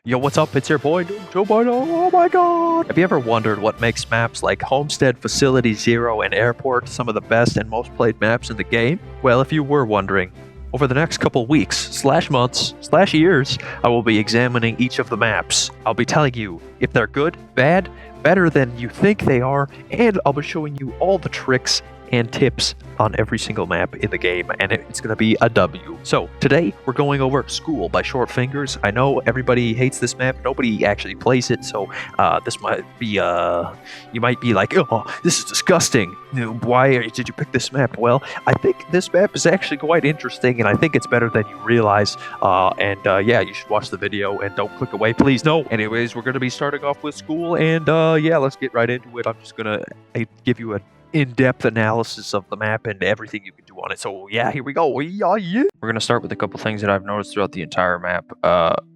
Yo, what's up? It's your boy, Joe Bono. Oh my god! Have you ever wondered what makes maps like Homestead, Facility Zero, and Airport some of the best and most played maps in the game? Well, if you were wondering, over the next couple weeks, /months, /years, I will be examining each of the maps. I'll be telling you if they're good, bad, better than you think they are, and I'll be showing you all the tricks and tips on every single map in the game, and it's going to be a W. So today we're going over School by Short Fingers. I know everybody hates this map, nobody actually plays it, so this might be you might be like, oh, this is disgusting, why did you pick this map? Well, I think this map is actually quite interesting, and I think it's better than you realize, yeah, you should watch the video and don't click away, please. No. Anyways, we're going to be starting off with School, and yeah, let's get right into it. I'm just going to give you a in-depth analysis of the map and everything you can do on it. So yeah, here we go. Yeah. We're going to start with a couple things that I've noticed throughout the entire map.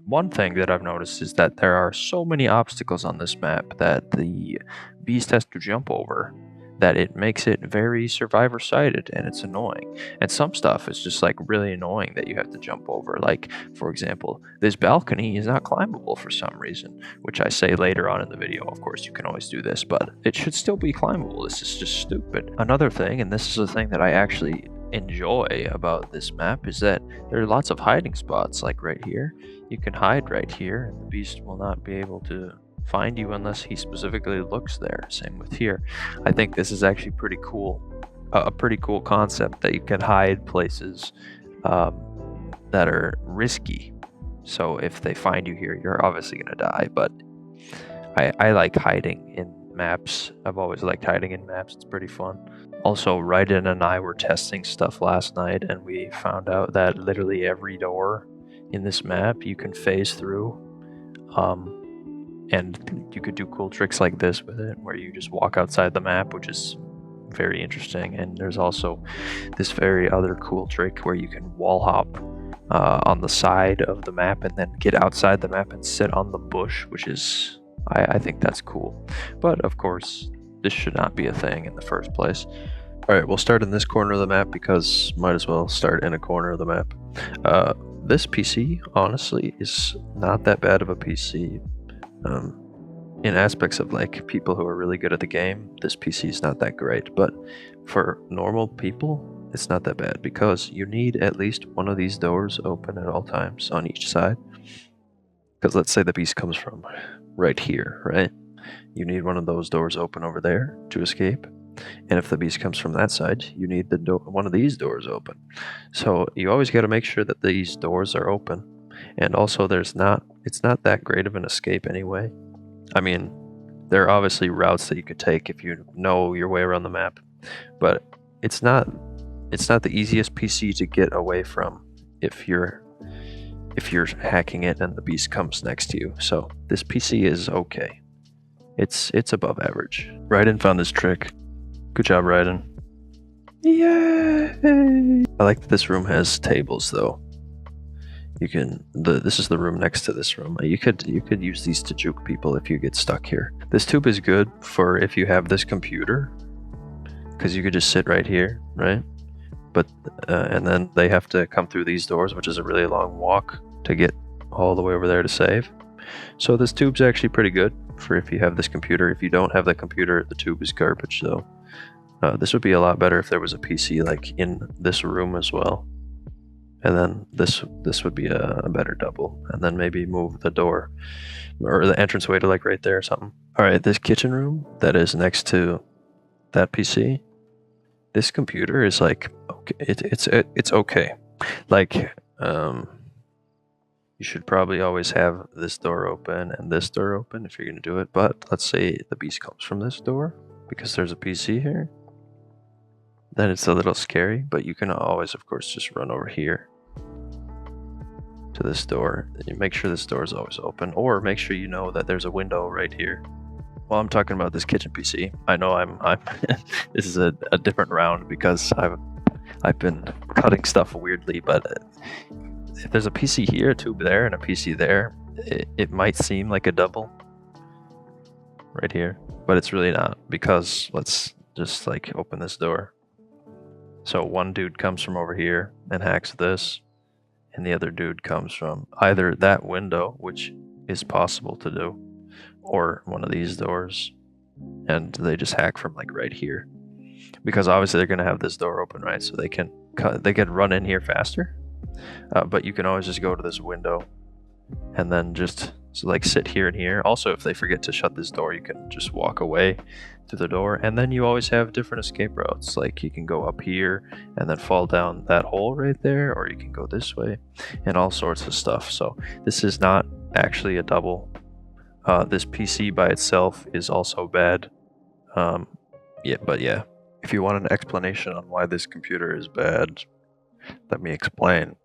One thing that I've noticed is that there are so many obstacles on this map that the beast has to jump over, that it makes it very survivor-sided, and it's annoying. And some stuff is just like really annoying that you have to jump over. Like, for example, this balcony is not climbable for some reason, which I say later on in the video. Of course, you can always do this, but it should still be climbable. This is just stupid. Another thing, and this is a thing that I actually enjoy about this map, is that there are lots of hiding spots. Like right here, you can hide right here, and the beast will not be able to find you unless he specifically looks there. Same with here. I think this is actually pretty cool, a pretty cool concept that you can hide places that are risky. So if they find you here, you're obviously gonna die, but I like hiding in maps. I've always liked hiding in maps. It's pretty fun. Also, Ryden and I were testing stuff last night, and we found out that literally every door in this map you can phase through, and you could do cool tricks like this with it, where you just walk outside the map, which is very interesting. And there's also this very other cool trick where you can wall hop on the side of the map and then get outside the map and sit on the bush, which is, I think that's cool. But of course, this should not be a thing in the first place. Alright, we'll start in this corner of the map because might as well start in a corner of the map. This PC, honestly, is not that bad of a PC. In aspects of like people who are really good at the game, this PC is not that great, but for normal people, it's not that bad because you need at least one of these doors open at all times on each side. Because let's say the beast comes from right here, right? You need one of those doors open over there to escape. And if the beast comes from that side, you need one of these doors open. So you always got to make sure that these doors are open. And also it's not that great of an escape anyway. I mean, there are obviously routes that you could take if you know your way around the map, but it's not the easiest PC to get away from if you're hacking it and the beast comes next to you. So this PC is okay. It's above average. Ryden found this trick. Good job, Ryden. Yay! I like that this room has tables though. This is the room next to this room. You could use these to juke people if you get stuck here. This tube is good for if you have this computer, because you could just sit right here, right? But and then they have to come through these doors, which is a really long walk to get all the way over there to save. So this tube's actually pretty good for if you have this computer. If you don't have the computer, the tube is garbage though. This would be a lot better if there was a PC like in this room as well. And then this would be a better double. And then maybe move the door or the entranceway to like right there or something. Alright, this kitchen room that is next to that PC, this computer is like, okay, it's okay. Like, you should probably always have this door open and this door open if you're gonna do it. But let's say the beast comes from this door because there's a PC here. Then it's a little scary, but you can always, of course, just run over here to this door. You make sure this door is always open, or make sure you know that there's a window right here. Well, I'm talking about this kitchen PC. I know I'm this is a different round because I've been cutting stuff weirdly, but if there's a PC here, a tube there, and a PC there, it might seem like a double right here, but it's really not, because let's just like open this door. So one dude comes from over here and hacks this, and the other dude comes from either that window, which is possible to do, or one of these doors, and they just hack from like right here, because obviously they're gonna have this door open, right? So they can run in here faster. But you can always just go to this window and then just like sit here and here. Also, if they forget to shut this door, you can just walk away to the door, and then you always have different escape routes. Like you can go up here and then fall down that hole right there, or you can go this way and all sorts of stuff. So this is not actually a double. This PC by itself is also bad. But yeah, if you want an explanation on why this computer is bad, let me explain.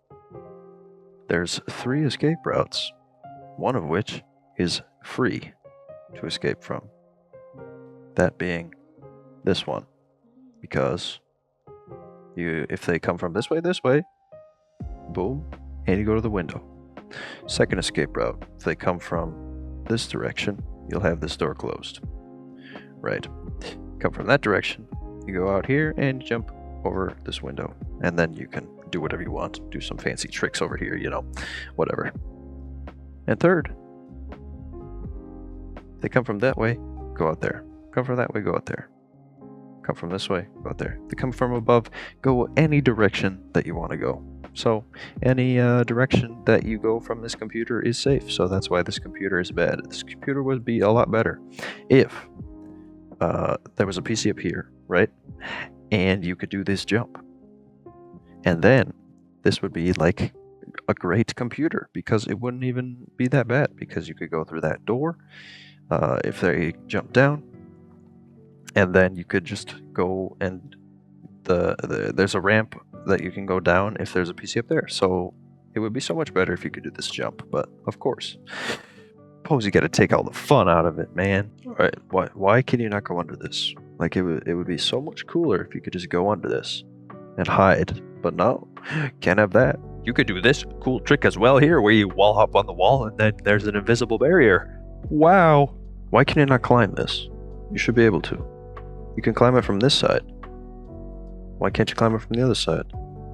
There's 3 escape routes, one of which is free to escape from. That being this one, because if they come from this way, boom, and you go to the window. Second escape route, if they come from this direction, you'll have this door closed. Right. Come from that direction, you go out here and jump over this window, and then you can do whatever you want, do some fancy tricks over here, you know, whatever. And third, they come from that way, go out there. Come from that way, go out there. Come from this way, go out there. They come from above, go any direction that you want to go. So any direction that you go from this computer is safe. So that's why this computer is bad. This computer would be a lot better if there was a PC up here, right? And you could do this jump. And then this would be like a great computer, because it wouldn't even be that bad, because you could go through that door if they jump down, and then you could just go, and there's a ramp that you can go down if there's a PC up there. So it would be so much better if you could do this jump. But of course, suppose you got to take all the fun out of it, man. All right, why can you not go under this? Like it would be so much cooler if you could just go under this and hide. But no, can't have that. You could do this cool trick as well here, where you wall hop on the wall and then there's an invisible barrier. Wow. Why can you not climb this? You should be able to. You can climb it from this side. Why can't you climb it from the other side?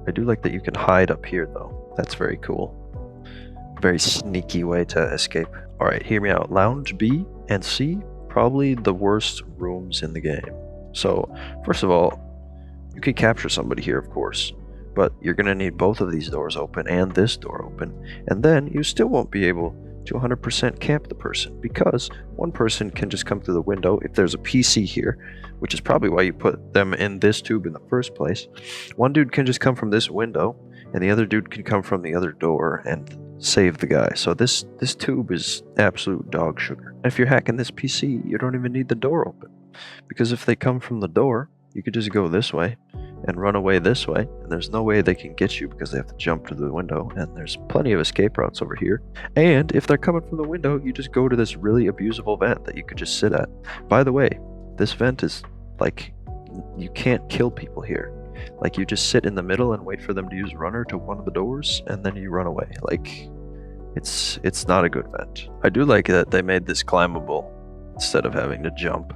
I do like that you can hide up here though. That's very cool. Very sneaky way to escape. Alright, hear me out. Lounge B and C, probably the worst rooms in the game. So, first of all, you can capture somebody here, of course. But you're going to need both of these doors open and this door open, and then you still won't be able to 100% camp the person, because one person can just come through the window if there's a PC here, which is probably why you put them in this tube in the first place. One dude can just come from this window, and the other dude can come from the other door and save the guy. So this tube is absolute dog sugar. And if you're hacking this PC, you don't even need the door open, because if they come from the door, you could just go this way and run away this way, and there's no way they can get you because they have to jump to the window, and there's plenty of escape routes over here. And if they're coming from the window, you just go to this really abusable vent that you could just sit at. By the way, this vent is like, you can't kill people here. Like, you just sit in the middle and wait for them to use runner to one of the doors, and then you run away. Like, it's not a good vent. I do like that they made this climbable instead of having to jump.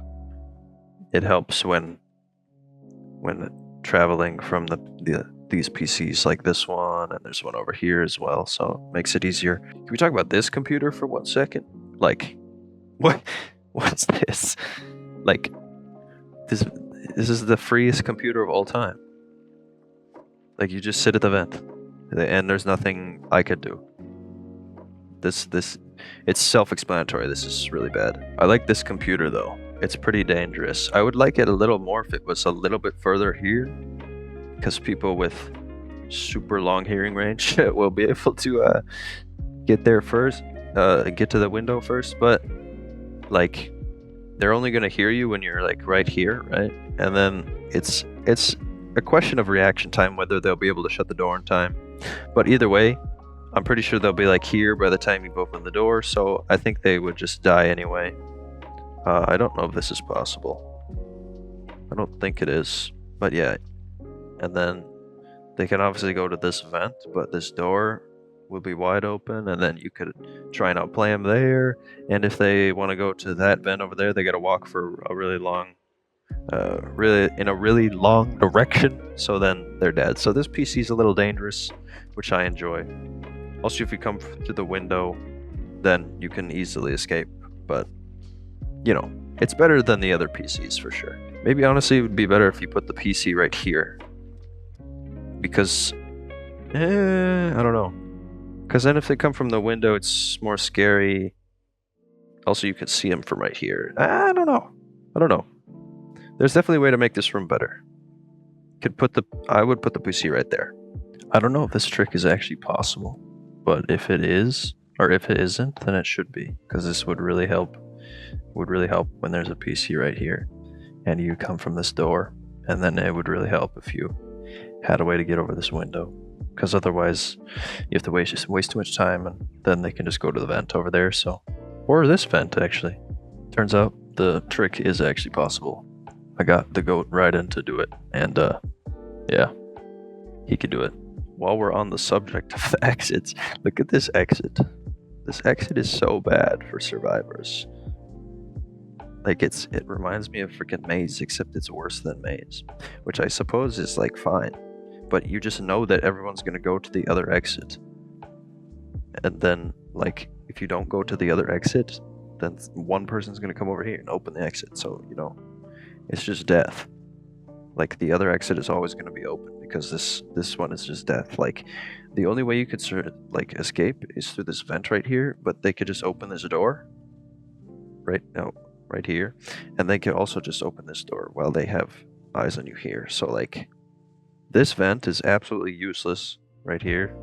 It helps when traveling from these PCs like this one, and there's one over here as well, so it makes it easier. Can we talk about this computer for 1 second? Like, what's this? Like, this is the freest computer of all time. Like, you just sit at the vent, and there's nothing I could do. It's self-explanatory. This is really bad. I like this computer though. It's pretty dangerous. I would like it a little more if it was a little bit further here, because people with super long hearing range will be able to get there first, get to the window first. But like, they're only gonna hear you when you're like right here, right? And then it's a question of reaction time whether they'll be able to shut the door in time. But either way, I'm pretty sure they'll be like here by the time you open the door. So I think they would just die anyway. I don't know if this is possible. I don't think it is, but yeah. And then they can obviously go to this vent, but this door will be wide open, and then you could try and outplay them there. And if they want to go to that vent over there, they got to walk for a really long, in a really long direction. So then they're dead. So this PC is a little dangerous, which I enjoy. Also, if you come through the window, then you can easily escape. But, you know, it's better than the other PCs for sure. Maybe honestly it would be better if you put the PC right here. Because, I don't know. Because then if they come from the window, it's more scary. Also, you can see them from right here. I don't know. There's definitely a way to make this room better. I would put the PC right there. I don't know if this trick is actually possible, but if it is, or if it isn't, then it should be, because this would really help. Would really help when there's a PC right here, and you come from this door, and then it would really help if you had a way to get over this window, because otherwise you have to waste too much time, and then they can just go to the vent over there. So, or this vent actually. Turns out the trick is actually possible. I got the goat right in to do it, and yeah, he could do it. While we're on the subject of the exits, look at this exit. This exit is so bad for survivors. Like it reminds me of freaking Maze, except it's worse than Maze, which I suppose is like fine, but you just know that everyone's gonna go to the other exit, and then like if you don't go to the other exit, then one person's gonna come over here and open the exit. So you know, it's just death. Like the other exit is always gonna be open because this one is just death. Like the only way you could like escape is through this vent right here, but they could just open this door right here, and they could also just open this door while they have eyes on you here. So like this vent is absolutely useless right here.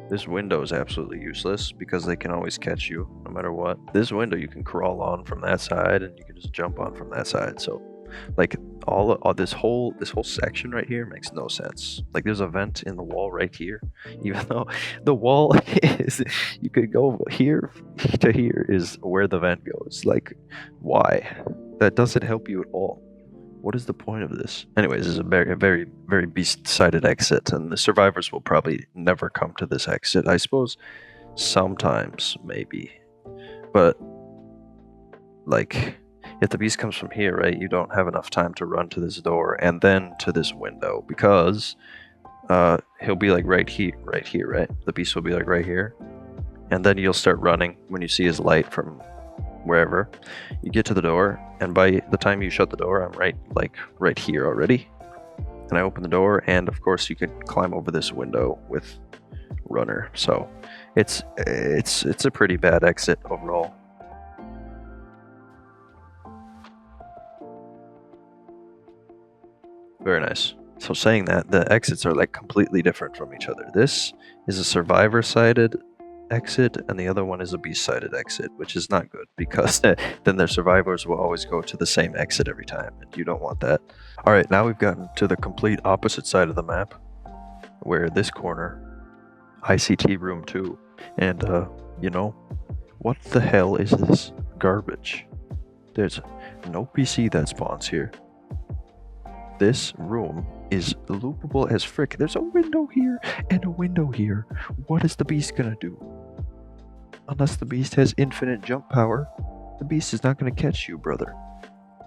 This window is absolutely useless because they can always catch you no matter what. This window you can crawl on from that side, and you can just jump on from that side. So like all this whole section right here makes no sense. Like there's a vent in the wall right here, even though the wall is, you could go here to here is where the vent goes. Like why? That doesn't help you at all. What is the point of this? Anyways, this is a very beast-sided exit, and the survivors will probably never come to this exit. I suppose sometimes maybe, but like if the beast comes from here, right, you don't have enough time to run to this door and then to this window, because he'll be like right here, right? The beast will be like right here, and then you'll start running when you see his light from wherever. You get to the door, and by the time you shut the door, I'm right here already. And I open the door, and of course you can climb over this window with runner. So it's a pretty bad exit overall. Very nice. So saying that, the exits are like completely different from each other. This is a survivor-sided exit, and the other one is a beast-sided exit, which is not good, because then their survivors will always go to the same exit every time, and you don't want that. Alright, now we've gotten to the complete opposite side of the map, where this corner, ICT room 2, and you know, what the hell is this garbage? There's no PC that spawns here. This room is loopable as frick. There's a window here and a window here. What is the beast gonna do? Unless the beast has infinite jump power, the beast is not gonna catch you, brother.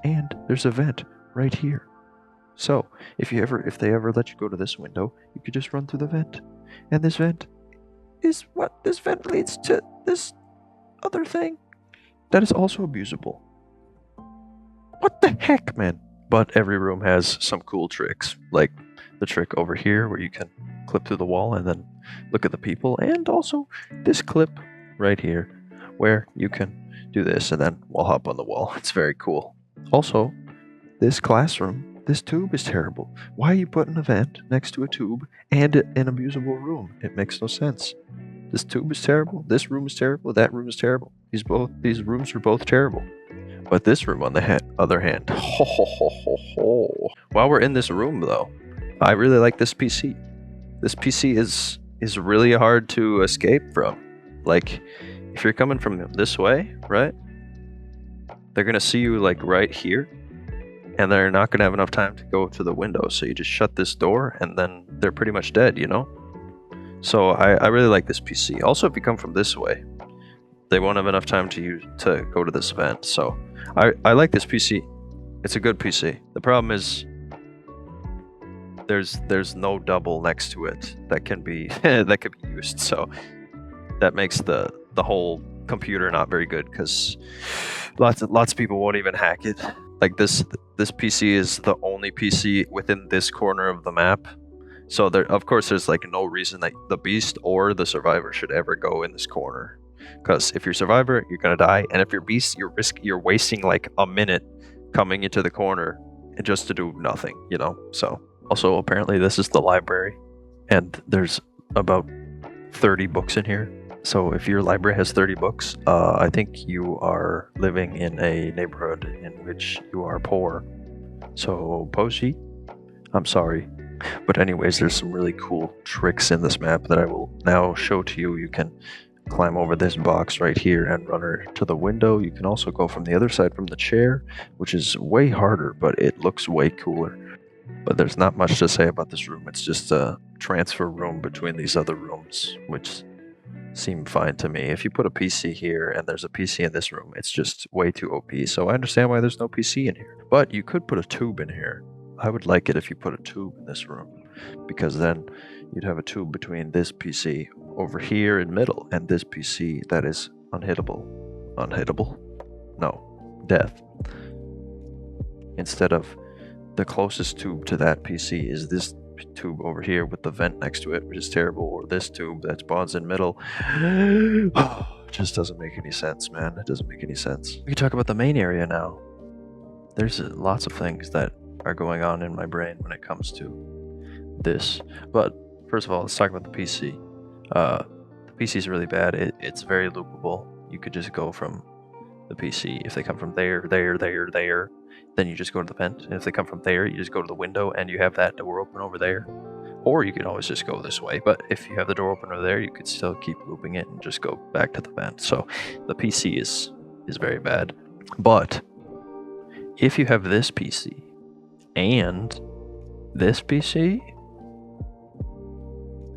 And there's a vent right here. So if they ever let you go to this window, you could just run through the vent. And this vent is what? This vent leads to this other thing that is also abusable. What the heck, man? But every room has some cool tricks, like the trick over here where you can clip through the wall and then look at the people, and also this clip right here where you can do this and then wall hop on the wall. It's very cool. Also, this classroom, this tube is terrible. Why are you putting a vent next to a tube and an abusable room? It makes no sense. This tube is terrible, this room is terrible, that room is terrible. These rooms are both terrible. But this room, on the other hand, while we're in this room, though, I really like this PC. This PC is really hard to escape from. Like, if you're coming from this way, right? They're gonna see you like right here, and they're not gonna have enough time to go to the window. So you just shut this door, and then they're pretty much dead, you know? So I really like this PC. Also, if you come from this way, they won't have enough time to go to this vent. So I like this PC. It's a good PC. The problem is there's no double next to it that can be that could be used. So that makes the whole computer not very good because lots of people won't even hack it. Like this PC is the only PC within this corner of the map. So there, of course, there's like no reason that the beast or the survivor should ever go in this corner. Because if you're survivor, you're gonna die, and if you're beast, you're wasting like a minute coming into the corner just to do nothing, you know. So also apparently this is the library, and there's about 30 books in here. So if your library has 30 books, I think you are living in a neighborhood in which you are poor. So Poshi, I'm sorry. But anyways, there's some really cool tricks in this map that I will now show to you. You can climb over this box right here and run her to the window. You can also go from the other side from the chair, which is way harder, but it looks way cooler. But there's not much to say about this room. It's just a transfer room between these other rooms, which seem fine to me. If you put a PC here and there's a PC in this room, it's just way too OP. So I understand why there's no PC in here. But you could put a tube in here. I would like it if you put a tube in this room, because then you'd have a tube between this PC over here in middle and this PC that is unhittable. Unhittable? No. Death. Instead of the closest tube to that PC is this tube over here with the vent next to it, which is terrible, or this tube that spawns in middle. Oh, it just doesn't make any sense, man. It doesn't make any sense. We can talk about the main area now. There's lots of things that are going on in my brain when it comes to this. But first of all, let's talk about the PC. The PC is really bad. It's very loopable. You could just go from the PC. If they come from there, then you just go to the vent. And if they come from there, you just go to the window and you have that door open over there. Or you can always just go this way. But if you have the door open over there, you could still keep looping it and just go back to the vent. So the PC is very bad. But if you have this PC and this PC,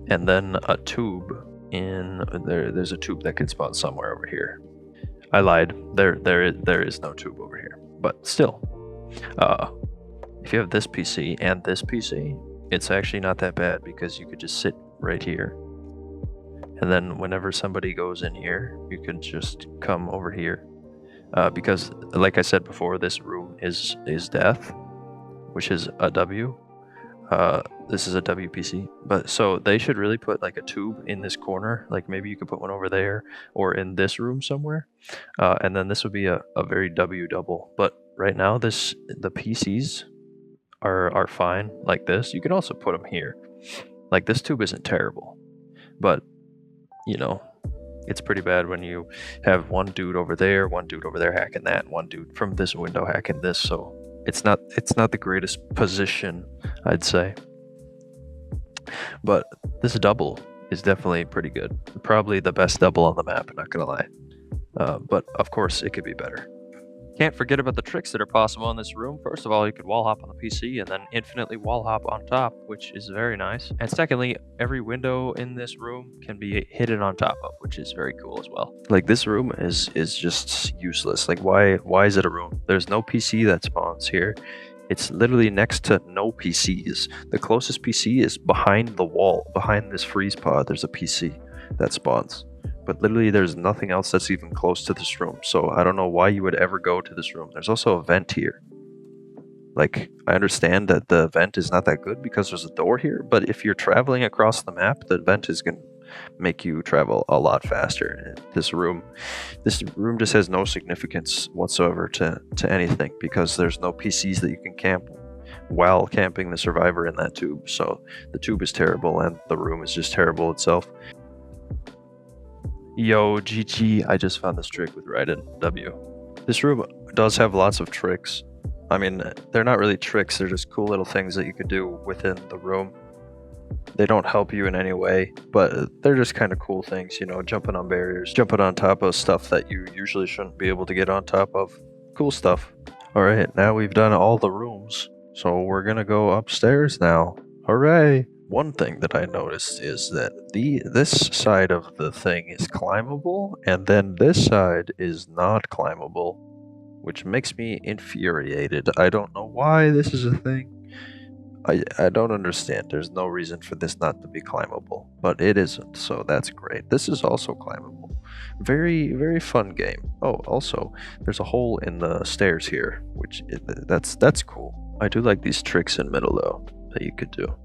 and then a tube in there's a tube that can spawn somewhere over here. I lied. There is no tube over here. But still, if you have this PC and this PC, it's actually not that bad, because you could just sit right here, and then whenever somebody goes in here, you can just come over here. Because, like I said before, this room is death, which is a W. This is a WPC, but so they should really put like a tube in this corner. Like maybe you could put one over there or in this room somewhere, and then this would be a very W double. But right now, the PCs are fine like this. You can also put them here. Like this tube isn't terrible, but you know, it's pretty bad when you have one dude over there hacking that, one dude from this window hacking this. So it's not the greatest position, I'd say. But this double is definitely pretty good. Probably the best double on the map, not gonna lie. But of course, it could be better. Can't forget about the tricks that are possible in this room. First of all, you could wall hop on the PC and then infinitely wall hop on top, which is very nice. And secondly, every window in this room can be hidden on top of, which is very cool as well. Like this room is just useless. Like why is it a room? There's no PC that spawns here. It's literally next to no PCs. The closest PC is behind the wall, behind this freeze pod. There's a PC that spawns. But literally there's nothing else that's even close to this room. So I don't know why you would ever go to this room. There's also a vent here. Like, I understand that the vent is not that good because there's a door here, but if you're traveling across the map, the vent is going to make you travel a lot faster. And this room just has no significance whatsoever to anything, because there's no PCs that you can camp while camping the survivor in that tube. So the tube is terrible and the room is just terrible itself. Yo, GG, I just found this trick with Raiden W. This room does have lots of tricks. I mean, they're not really tricks, they're just cool little things that you could do within the room. They don't help you in any way, but they're just kind of cool things, you know, jumping on barriers, jumping on top of stuff that you usually shouldn't be able to get on top of. Cool stuff. Alright, now we've done all the rooms, so we're gonna go upstairs now. Hooray! One thing that I noticed is that this side of the thing is climbable, and then this side is not climbable, which makes me infuriated. I don't know why this is a thing. I don't understand. There's no reason for this not to be climbable, but it isn't, so that's great. This is also climbable. Very, very fun game. Oh, also, there's a hole in the stairs here, which that's cool. I do like these tricks in middle though that you could do.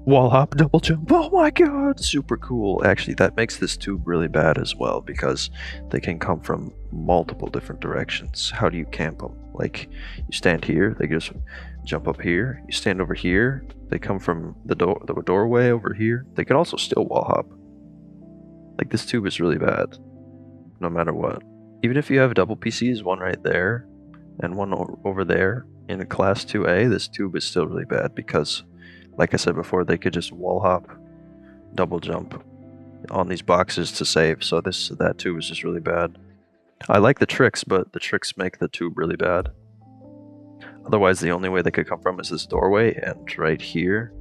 Wall hop, double jump. Oh my god, super cool. Actually, that makes this tube really bad as well because they can come from multiple different directions. How do you camp them? Like, you stand here, they just jump up here. You stand over here, they come from the doorway over here. They can also still wall hop. Like, this tube is really bad, no matter what. Even if you have double PCs, one right there and one over there in a class 2A, this tube is still really bad because, like I said before, they could just wall hop, double jump on these boxes to save. So that tube is just really bad. I like the tricks, but the tricks make the tube really bad. Otherwise, the only way they could come from is this doorway and right here,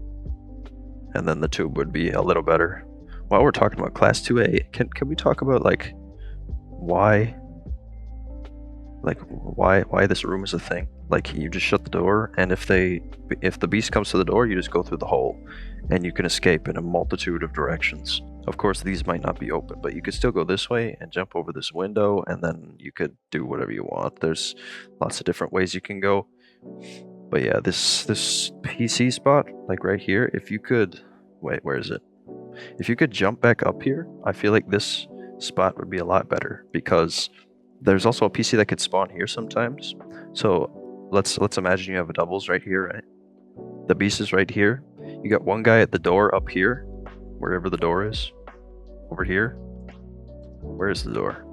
and then the tube would be a little better. While we're talking about class 2A, can we talk about like why this room is a thing? Like, you just shut the door, and if the beast comes to the door, you just go through the hole, and you can escape in a multitude of directions. Of course, these might not be open, but you could still go this way and jump over this window, and then you could do whatever you want. There's lots of different ways you can go. But yeah, this PC spot, like right here, if you could... Wait, where is it? If you could jump back up here, I feel like this spot would be a lot better, because there's also a PC that could spawn here sometimes. So let's imagine you have a doubles right here, right? The beast is right here. You got one guy at the door up here, wherever the door is. Over here. Where is the door?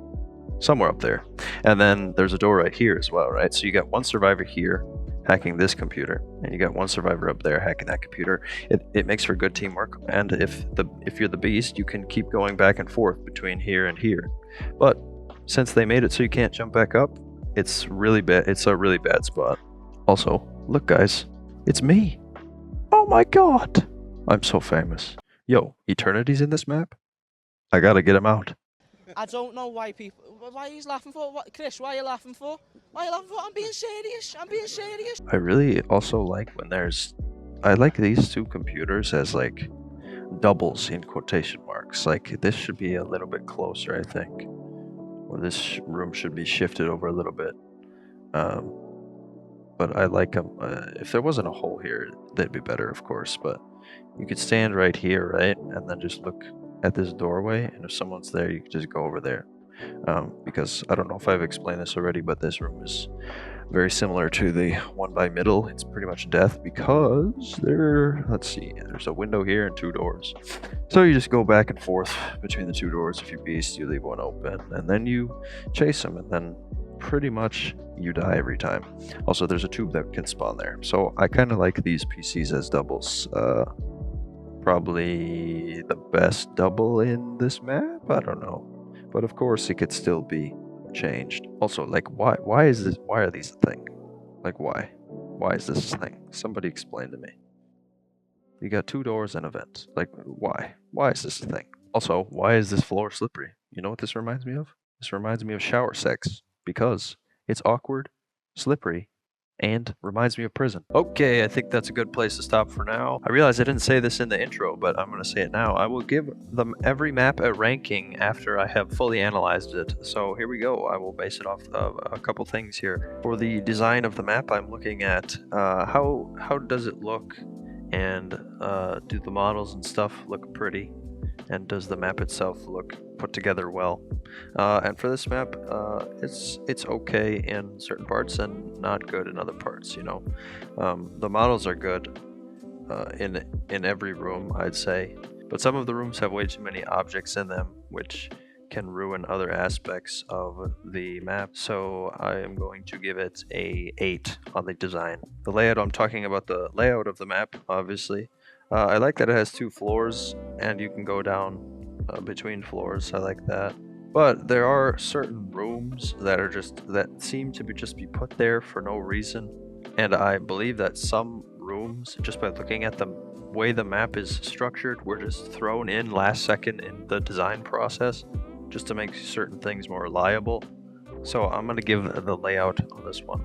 Somewhere up there. And then there's a door right here as well, right? So you got one survivor here hacking this computer, and you got one survivor up there hacking that computer. It makes for good teamwork, and if you're the beast, you can keep going back and forth between here and here. But since they made it so you can't jump back up, it's really bad. It's a really bad spot. Also, look guys, it's me. Oh my god, I'm so famous. Yo, Eternity's in this map? I gotta get him out. I don't know why people... Why are you laughing for? What, Chris, why are you laughing for? Why are you laughing for? I'm being serious. I'm being serious. I really also like when there's... I like these two computers as like doubles in quotation marks. Like, this should be a little bit closer, I think. Or this room should be shifted over a little bit. But I like them. If there wasn't a hole here, they'd be better, of course. But you could stand right here, right? And then just look at this doorway. And if someone's there, you could just go over there. Because I don't know if I've explained this already, but this room is very similar to the one by middle. It's pretty much death because let's see, there's a window here and two doors. So you just go back and forth between the two doors. If you beast, you leave one open, and then you chase them, and then pretty much you die every time. Also, there's a tube that can spawn there. So I kind of like these PCs as doubles. Probably the best double in this map? I don't know. But of course, it could still be changed. Also, like, why are these a thing? Like, why? Why is this a thing? Somebody explain to me. You got two doors and a vent. Like, why? Why is this a thing? Also, why is this floor slippery? You know what this reminds me of? This reminds me of shower sex. Because it's awkward, slippery, and reminds me of prison. Okay, I think that's a good place to stop for now. I realize I didn't say this in the intro, but I'm going to say it now. I will give them every map a ranking after I have fully analyzed it. So here we go. I will base it off of a couple things here. For the design of the map, I'm looking at how does it look, and do the models and stuff look pretty, and does the map itself look put together well. And for this map, it's okay in certain parts and not good in other parts, you know. The models are good in every room, I'd say, but some of the rooms have way too many objects in them, which can ruin other aspects of the map. So I am going to give it a 8 on the design. The layout, I'm talking about the layout of the map, obviously. I like that it has 2 floors and you can go down between floors. I like that. But there are certain rooms that seem to just be put there for no reason. And I believe that some rooms, just by looking at the way the map is structured, were just thrown in last second in the design process just to make certain things more reliable. So I'm going to give the layout on this one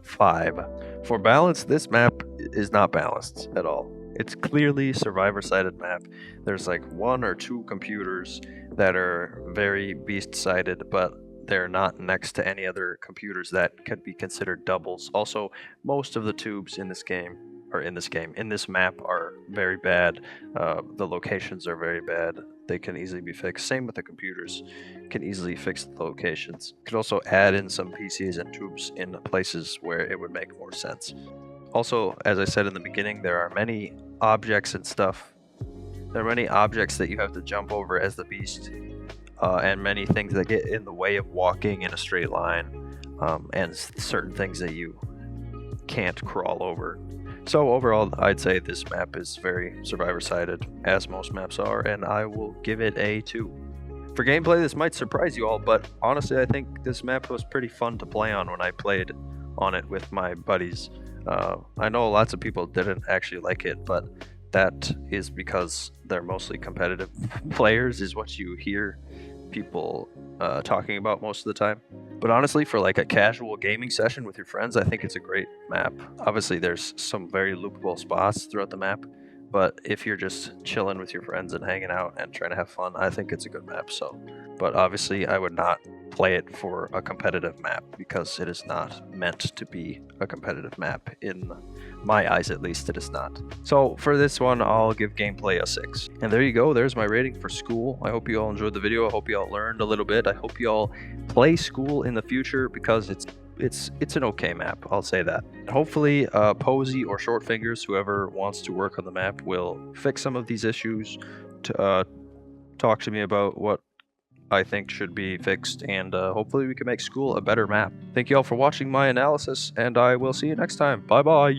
5. For balance, this map is not balanced at all. It's clearly survivor-sided map. There's like 1 or 2 computers that are very beast-sided, but they're not next to any other computers that could be considered doubles. Also, most of the tubes in this map are very bad. The locations are very bad. They can easily be fixed. Same with the computers. Can easily fix the locations. Could also add in some PCs and tubes in places where it would make more sense. Also, as I said in the beginning, there are many objects and stuff. There are many objects that you have to jump over as the beast, and many things that get in the way of walking in a straight line, and certain things that you can't crawl over. So overall, I'd say this map is very survivor-sided, as most maps are, and I will give it a 2. For gameplay, this might surprise you all, but honestly, I think this map was pretty fun to play on when I played on it with my buddies. I know lots of people didn't actually like it, but that is because they're mostly competitive players, is what you hear people talking about most of the time. But honestly, for like a casual gaming session with your friends, I think it's a great map. Obviously, there's some very loopable spots throughout the map, but if you're just chilling with your friends and hanging out and trying to have fun, I think it's a good map. But obviously, I would not play it for a competitive map because it is not meant to be a competitive map. In my eyes, at least, it is not. So for this one, I'll give gameplay a 6. And there you go. There's my rating for School. I hope you all enjoyed the video. I hope you all learned a little bit. I hope you all play School in the future because it's an okay map, I'll say that. Hopefully, Posey or Short Fingers, whoever wants to work on the map, will fix some of these issues, to talk to me about what I think should be fixed, and hopefully we can make School a better map. Thank you all for watching my analysis, and I will see you next time. Bye bye.